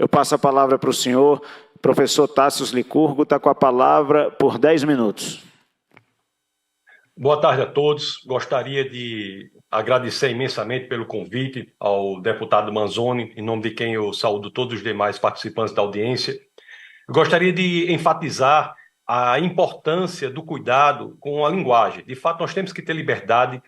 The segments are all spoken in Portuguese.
Eu passo a palavra para o senhor. Professor Tássio Licurgo está com a palavra por 10 minutos. Boa tarde a todos. Gostaria de agradecer imensamente pelo convite ao deputado Manzoni, em nome de quem eu saúdo todos os demais participantes da audiência. Eu gostaria de enfatizar a importância do cuidado com a linguagem. De fato, nós temos que ter liberdade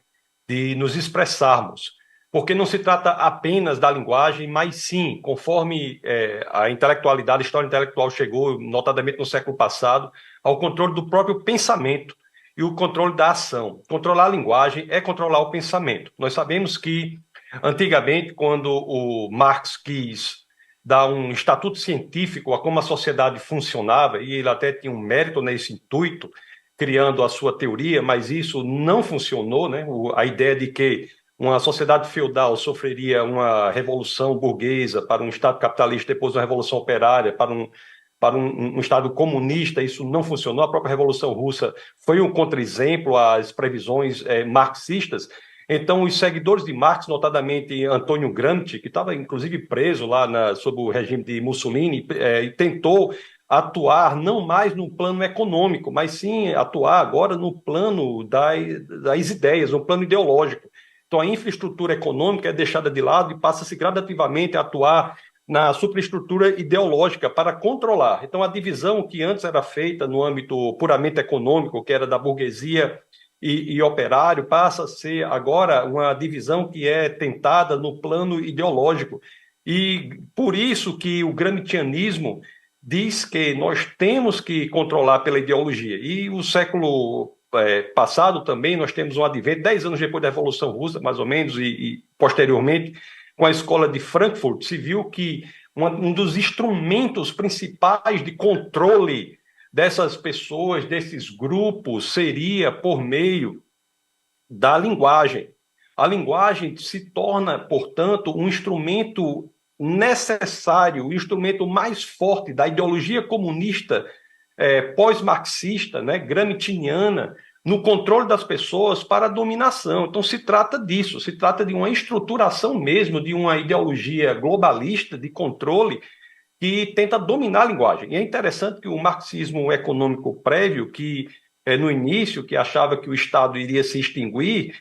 de nos expressarmos, porque não se trata apenas da linguagem, mas sim, conforme a intelectualidade, a história intelectual chegou, notadamente no século passado, ao controle do próprio pensamento e o controle da ação. Controlar a linguagem é controlar o pensamento. Nós sabemos que, antigamente, quando o Marx quis dar um estatuto científico a como a sociedade funcionava, e ele até tinha um mérito nesse intuito, criando a sua teoria, mas isso não funcionou, né? A ideia de que uma sociedade feudal sofreria uma revolução burguesa para um Estado capitalista, depois uma revolução operária para um Estado comunista, isso não funcionou. A própria Revolução Russa foi um contra-exemplo às previsões marxistas. Então, os seguidores de Marx, notadamente Antônio Gramsci, que estava inclusive preso lá sob o regime de Mussolini, tentou atuar não mais no plano econômico, mas sim atuar agora no plano das ideias, no plano ideológico. Então, a infraestrutura econômica é deixada de lado e passa-se gradativamente a atuar na superestrutura ideológica para controlar. Então, a divisão que antes era feita no âmbito puramente econômico, que era da burguesia e operário, passa a ser agora uma divisão que é tentada no plano ideológico. E por isso que o gramscianismo diz que nós temos que controlar pela ideologia. E o século passado também, nós temos um advento, 10 anos depois da Revolução Russa, mais ou menos, e posteriormente, com a escola de Frankfurt, se viu que um dos instrumentos principais de controle dessas pessoas, desses grupos, seria por meio da linguagem. A linguagem se torna, portanto, um instrumento necessário, o instrumento mais forte da ideologia comunista pós-marxista, né, gramsciana, no controle das pessoas para a dominação. Então, se trata disso, se trata de uma estruturação mesmo, de uma ideologia globalista de controle que tenta dominar a linguagem. E é interessante que o marxismo econômico prévio, que no início, que achava que o Estado iria se extinguir,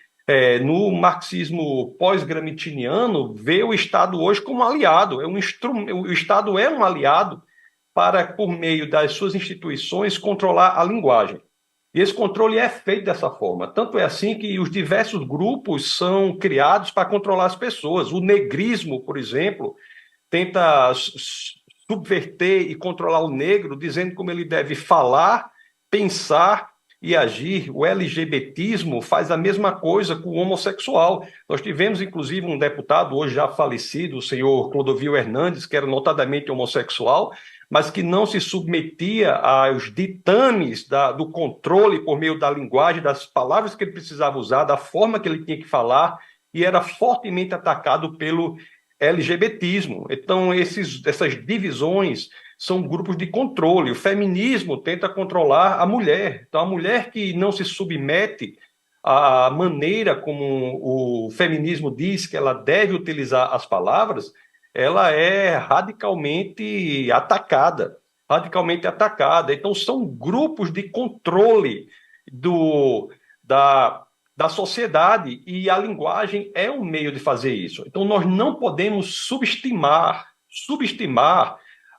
no marxismo pós-gramsciano, vê o Estado hoje como aliado. O Estado é um aliado para, por meio das suas instituições, controlar a linguagem. E esse controle é feito dessa forma. Tanto é assim que os diversos grupos são criados para controlar as pessoas. O negrismo, por exemplo, tenta subverter e controlar o negro, dizendo como ele deve falar, pensar e agir. O LGBTismo faz a mesma coisa com o homossexual. Nós tivemos, inclusive, um deputado, hoje já falecido, o senhor Clodovil Hernandes, que era notadamente homossexual, mas que não se submetia aos ditames do controle por meio da linguagem, das palavras que ele precisava usar, da forma que ele tinha que falar, e era fortemente atacado pelo LGBTismo. Então, essas divisões são grupos de controle. O feminismo tenta controlar a mulher. Então, a mulher que não se submete à maneira como o feminismo diz que ela deve utilizar as palavras, ela é radicalmente atacada. Radicalmente atacada. Então, são grupos de controle da sociedade, e a linguagem é um meio de fazer isso. Então, nós não podemos subestimar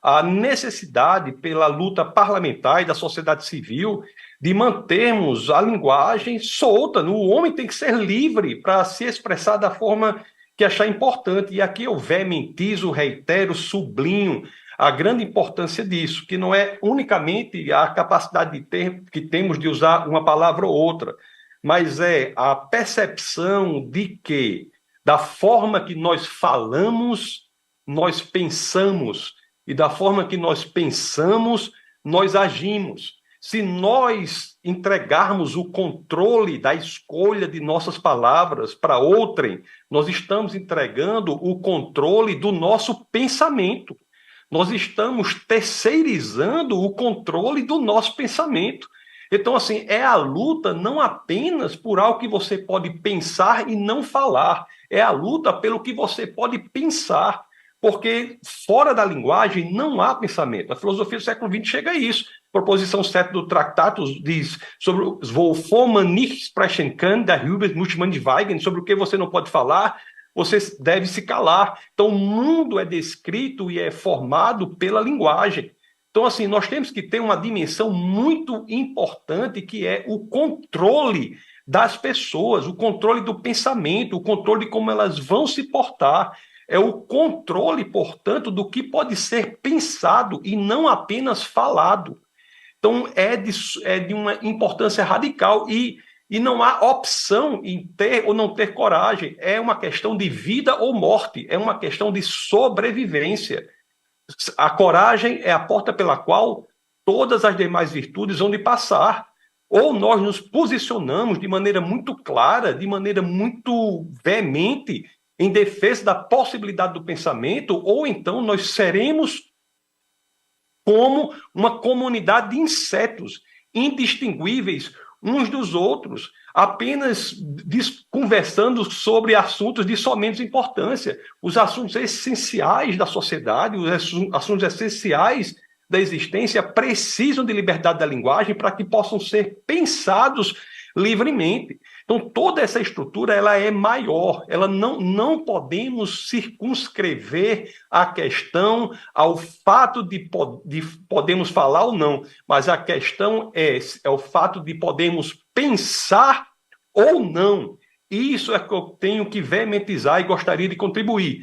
a necessidade pela luta parlamentar e da sociedade civil de mantermos a linguagem solta. O homem tem que ser livre para se expressar da forma que achar importante. E aqui eu veementizo, reitero, sublinho a grande importância disso, que não é unicamente a capacidade que temos de usar uma palavra ou outra, mas é a percepção de que, da forma que nós falamos, nós pensamos, e da forma que nós pensamos, nós agimos. Se nós entregarmos o controle da escolha de nossas palavras para outrem, nós estamos entregando o controle do nosso pensamento. Nós estamos terceirizando o controle do nosso pensamento. Então, assim, é a luta não apenas por algo que você pode pensar e não falar, é a luta pelo que você pode pensar, porque fora da linguagem não há pensamento. A filosofia do século XX chega a isso. Proposição 7 do Tractatus diz sobre wovon man nicht sprechen kann, darüber muss man schweigen, sobre o que você não pode falar, você deve se calar. Então, o mundo é descrito e é formado pela linguagem. Então, assim, nós temos que ter uma dimensão muito importante, que é o controle das pessoas, o controle do pensamento, o controle de como elas vão se portar. É o controle, portanto, do que pode ser pensado e não apenas falado. Então, é de uma importância radical e não há opção em ter ou não ter coragem. É uma questão de vida ou morte, é uma questão de sobrevivência. A coragem é a porta pela qual todas as demais virtudes vão de passar. Ou nós nos posicionamos de maneira muito clara, de maneira muito veemente, em defesa da possibilidade do pensamento, ou então nós seremos como uma comunidade de insetos, indistinguíveis uns dos outros, apenas conversando sobre assuntos de somente importância, os assuntos essenciais da sociedade, os assuntos essenciais da existência precisam de liberdade da linguagem para que possam ser pensados livremente. Então, toda essa estrutura ela é maior, ela não podemos circunscrever a questão ao fato de podemos falar ou não, mas a questão é o fato de podemos pensar ou não. Isso é que eu tenho que veementizar e gostaria de contribuir.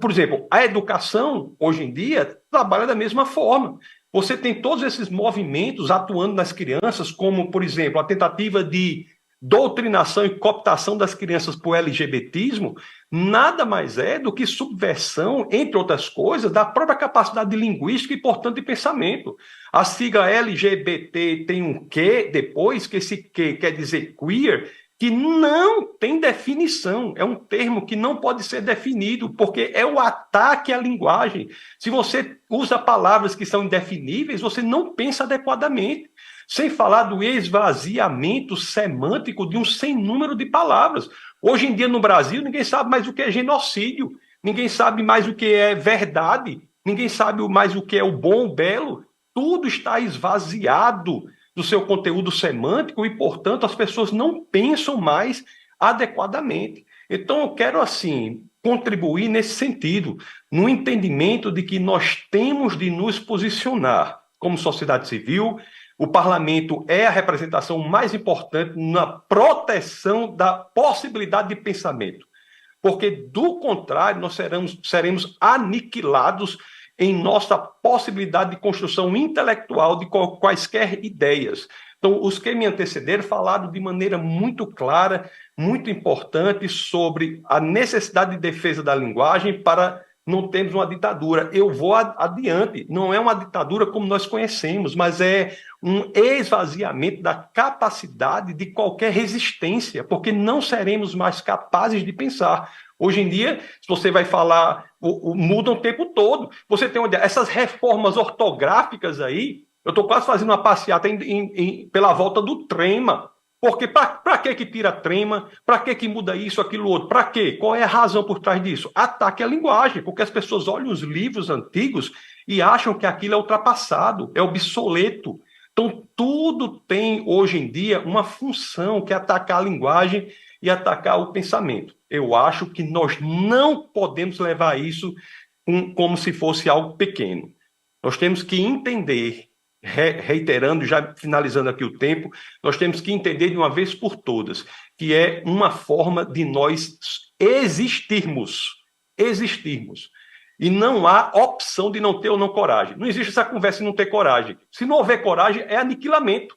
Por exemplo, a educação, hoje em dia, trabalha da mesma forma. Você tem todos esses movimentos atuando nas crianças, como, por exemplo, a tentativa de doutrinação e cooptação das crianças por LGBTismo, nada mais é do que subversão, entre outras coisas, da própria capacidade de linguística e, portanto, de pensamento. A sigla LGBT tem um Q depois, que esse Q quer dizer queer, que não tem definição, é um termo que não pode ser definido, porque é o ataque à linguagem. Se você usa palavras que são indefiníveis, você não pensa adequadamente. Sem falar do esvaziamento semântico de um sem número de palavras. Hoje em dia, no Brasil, ninguém sabe mais o que é genocídio, ninguém sabe mais o que é verdade, ninguém sabe mais o que é o bom, o belo. Tudo está esvaziado do seu conteúdo semântico e, portanto, as pessoas não pensam mais adequadamente. Então, eu quero, assim, contribuir nesse sentido, no entendimento de que nós temos de nos posicionar como sociedade civil. O parlamento é a representação mais importante na proteção da possibilidade de pensamento, porque, do contrário, nós seremos aniquilados em nossa possibilidade de construção intelectual de quaisquer ideias. Então, os que me antecederam falaram de maneira muito clara, muito importante, sobre a necessidade de defesa da linguagem para não termos uma ditadura. Eu vou adiante, não é uma ditadura como nós conhecemos, mas é um esvaziamento da capacidade de qualquer resistência, porque não seremos mais capazes de pensar. Hoje em dia, se você vai falar, muda o tempo todo. Você tem essas reformas ortográficas aí, eu estou quase fazendo uma passeata pela volta do trema. Porque para que tira trema? Para que muda isso, aquilo, outro? Para quê? Qual é a razão por trás disso? Ataque à linguagem, porque as pessoas olham os livros antigos e acham que aquilo é ultrapassado, é obsoleto. Então, tudo tem, hoje em dia, uma função, que é atacar a linguagem e atacar o pensamento. Eu acho que nós não podemos levar isso como se fosse algo pequeno. Nós temos que entender, reiterando, já finalizando aqui o tempo, nós temos que entender de uma vez por todas que é uma forma de nós existirmos. E não há opção de não ter ou não coragem. Não existe essa conversa de não ter coragem. Se não houver coragem, é aniquilamento.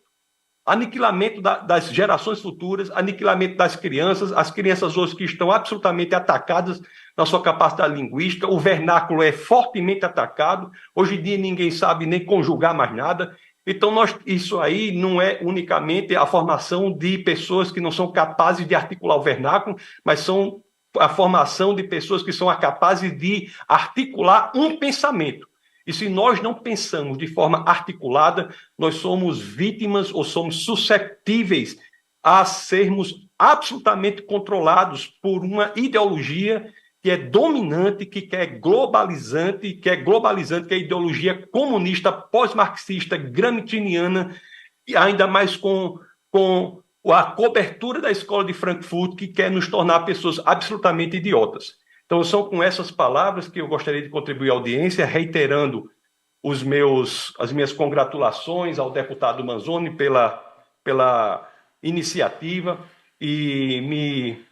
Aniquilamento das gerações futuras, aniquilamento das crianças, as crianças hoje que estão absolutamente atacadas na sua capacidade linguística, o vernáculo é fortemente atacado, hoje em dia ninguém sabe nem conjugar mais nada. Então, isso aí não é unicamente a formação de pessoas que não são capazes de articular o vernáculo, mas são a formação de pessoas que são capazes de articular um pensamento. E se nós não pensamos de forma articulada, nós somos vítimas ou somos suscetíveis a sermos absolutamente controlados por uma ideologia que é dominante, que é globalizante, que é a ideologia comunista, pós-marxista, gramsciana, e ainda mais com a cobertura da escola de Frankfurt, que quer nos tornar pessoas absolutamente idiotas. Então, são com essas palavras que eu gostaria de contribuir à audiência, reiterando as minhas congratulações ao deputado Manzoni pela iniciativa e me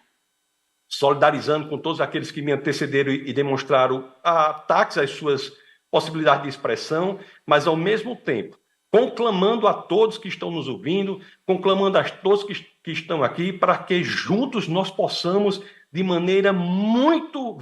solidarizando com todos aqueles que me antecederam e demonstraram ataques às suas possibilidades de expressão, mas, ao mesmo tempo, conclamando a todos que estão nos ouvindo, conclamando a todos que estão aqui, para que juntos nós possamos, de maneira muito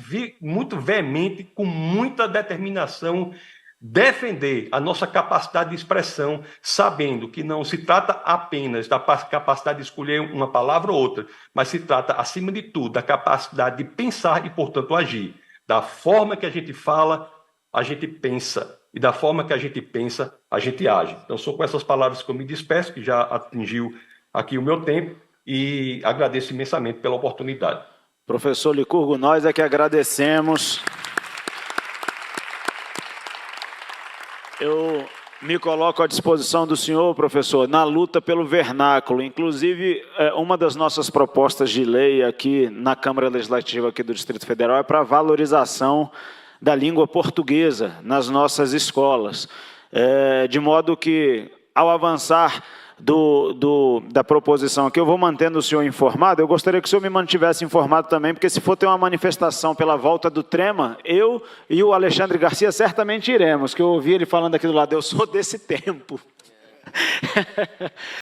veemente, com muita determinação, defender a nossa capacidade de expressão, sabendo que não se trata apenas da capacidade de escolher uma palavra ou outra, mas se trata, acima de tudo, da capacidade de pensar e, portanto, agir. Da forma que a gente fala, a gente pensa. E da forma que a gente pensa, a gente age. Então, são com essas palavras que eu me despeço, que já atingiu aqui o meu tempo, e agradeço imensamente pela oportunidade. Professor Licurgo, nós é que agradecemos. Eu me coloco à disposição do senhor, professor, na luta pelo vernáculo. Inclusive, uma das nossas propostas de lei aqui na Câmara Legislativa aqui do Distrito Federal é para a valorização da língua portuguesa nas nossas escolas. De modo que, ao avançar da proposição aqui, eu vou mantendo o senhor informado. Eu gostaria que o senhor me mantivesse informado também, porque se for ter uma manifestação pela volta do Trema, eu e o Alexandre Garcia certamente iremos, que eu ouvi ele falando aqui do lado, eu sou desse tempo.